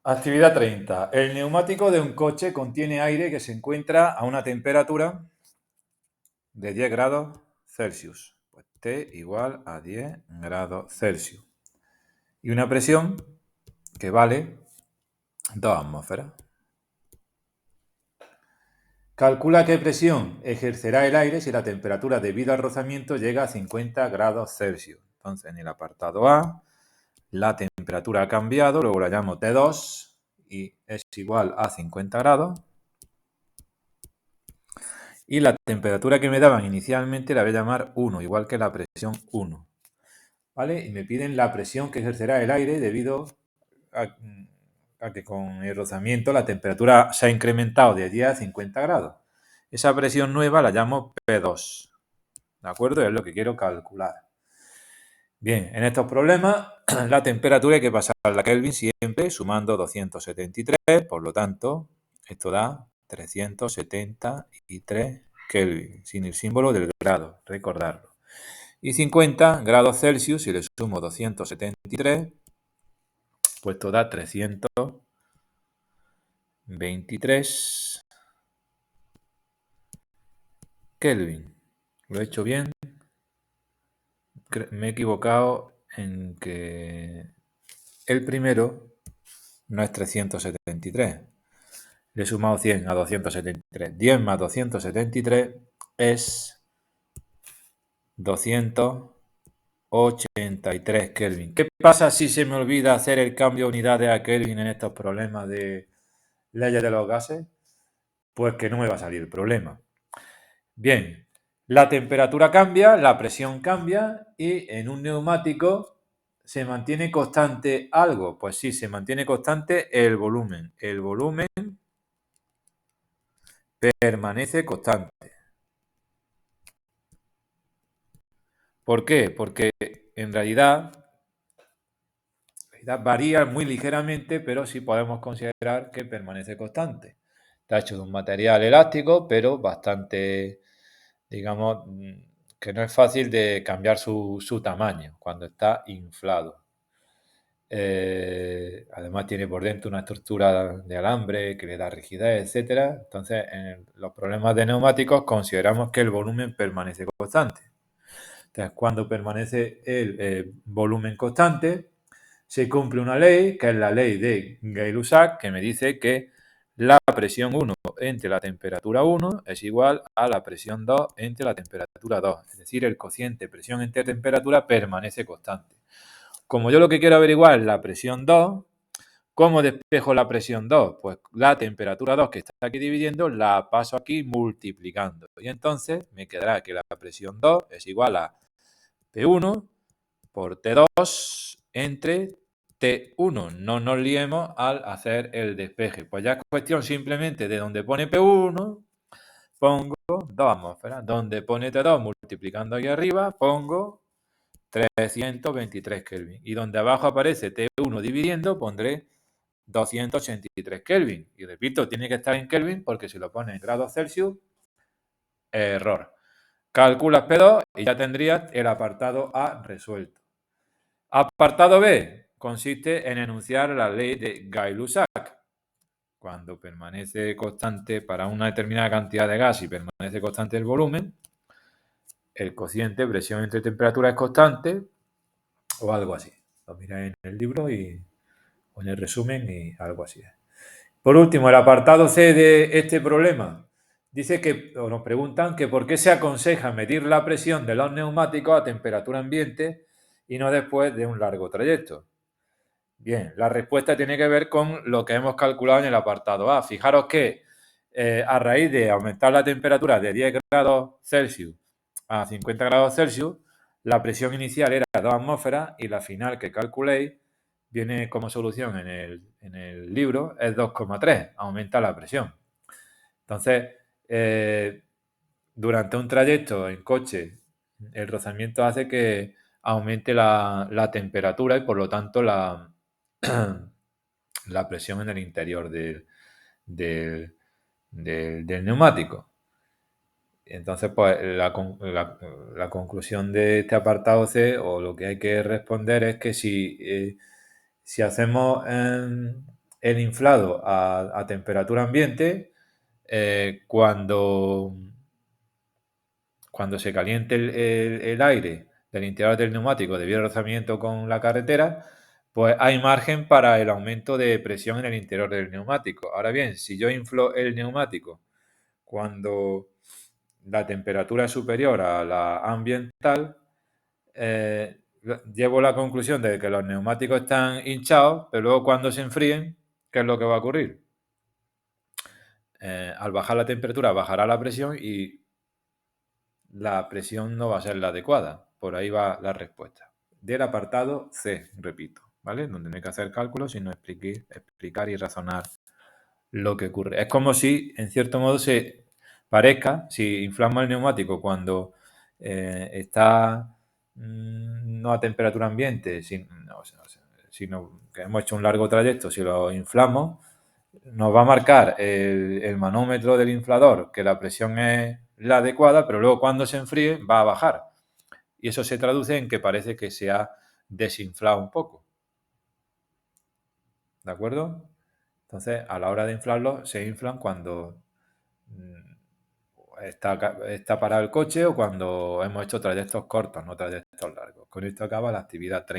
Actividad 30. El neumático de un coche contiene aire que se encuentra a una temperatura de 10 grados Celsius. Pues T igual a 10 grados Celsius. Y una presión que vale 2 atmósferas. Calcula qué presión ejercerá el aire si la temperatura debido al rozamiento llega a 50 grados Celsius. Entonces, en el apartado A, la temperatura ha cambiado, luego la llamo T2 y es igual a 50 grados. Y la temperatura que me daban inicialmente la voy a llamar 1, igual que la presión 1. ¿Vale? Y me piden la presión que ejercerá el aire debido a que con el rozamiento la temperatura se ha incrementado de 10 a 50 grados. Esa presión nueva la llamo P2. ¿De acuerdo? Es lo que quiero calcular. Bien, en estos problemas la temperatura hay que pasarla a Kelvin siempre sumando 273, por lo tanto, esto da 373 Kelvin, sin el símbolo del grado, recordarlo. Y 50 grados Celsius, si le sumo 273, pues esto da 323 Kelvin. ¿Lo he hecho bien? Me he equivocado en que el primero no es 373. Le he sumado 100 a 273. 10 más 273 es 283 Kelvin. ¿Qué pasa si se me olvida hacer el cambio de unidades a Kelvin en estos problemas de leyes de los gases? Pues que no me va a salir el problema. Bien, la temperatura cambia, la presión cambia y en un neumático ¿se mantiene constante algo? Pues sí, se mantiene constante el volumen. El volumen permanece constante. ¿Por qué? Porque en realidad varía muy ligeramente, pero sí podemos considerar que permanece constante. Está hecho de un material elástico, pero bastante, digamos, que no es fácil de cambiar su tamaño cuando está inflado. Además tiene por dentro una estructura de alambre que le da rigidez, etcétera. Entonces, en los problemas de neumáticos consideramos que el volumen permanece constante. Entonces, cuando permanece el volumen constante, se cumple una ley, que es la ley de Gay-Lussac, que me dice que la presión 1 entre la temperatura 1 es igual a la presión 2 entre la temperatura 2. Es decir, el cociente presión entre temperatura permanece constante. Como yo lo que quiero averiguar es la presión 2, ¿cómo despejo la presión 2? Pues la temperatura 2 que está aquí dividiendo la paso aquí multiplicando. Y entonces me quedará que la presión 2 es igual a P1 por T2 entre T1. No nos liemos al hacer el despeje. Pues ya es cuestión simplemente de donde pone P1, pongo 2 atmósferas. Donde pone T2 multiplicando aquí arriba, pongo 323 Kelvin. Y donde abajo aparece T1 dividiendo, pondré 283 Kelvin. Y repito, tiene que estar en Kelvin porque si lo pone en grados Celsius, error. Calculas P2 y ya tendrías el apartado A resuelto. Apartado B consiste en enunciar la ley de Gay-Lussac. Cuando permanece constante para una determinada cantidad de gas y permanece constante el volumen, el cociente presión entre temperatura es constante o algo así. Lo miráis en el libro y o en el resumen y algo así. Por último, el apartado C de este problema dice que, o nos preguntan que por qué se aconseja medir la presión de los neumáticos a temperatura ambiente y no después de un largo trayecto. Bien, la respuesta tiene que ver con lo que hemos calculado en el apartado A. Fijaros que a raíz de aumentar la temperatura de 10 grados Celsius a 50 grados Celsius, la presión inicial era 2 atmósferas y la final que calculéis viene como solución en el libro, es 2,3, aumenta la presión. Entonces, durante un trayecto en coche, el rozamiento hace que aumente la temperatura y por lo tanto la presión en el interior del neumático. Entonces, pues la conclusión de este apartado C, o lo que hay que responder es que si hacemos el inflado a temperatura ambiente, cuando se caliente el aire del interior del neumático debido al rozamiento con la carretera, pues hay margen para el aumento de presión en el interior del neumático. Ahora bien, si yo inflo el neumático cuando la temperatura es superior a la ambiental, llevo la conclusión de que los neumáticos están hinchados, pero luego cuando se enfríen, ¿qué es lo que va a ocurrir? Al bajar la temperatura bajará la presión y la presión no va a ser la adecuada. Por ahí va la respuesta. Del apartado C, repito, ¿vale? Donde no hay que hacer cálculos, sino explicar y razonar lo que ocurre. Es como si, en cierto modo, se parezca, si inflamos el neumático cuando está no a temperatura ambiente, sino que hemos hecho un largo trayecto, si lo inflamos, nos va a marcar el manómetro del inflador que la presión es la adecuada, pero luego cuando se enfríe va a bajar. Y eso se traduce en que parece que se ha desinflado un poco. ¿De acuerdo? Entonces, a la hora de inflarlo, se inflan cuando está parado el coche o cuando hemos hecho trayectos cortos, no trayectos largos. Con esto acaba la actividad 30.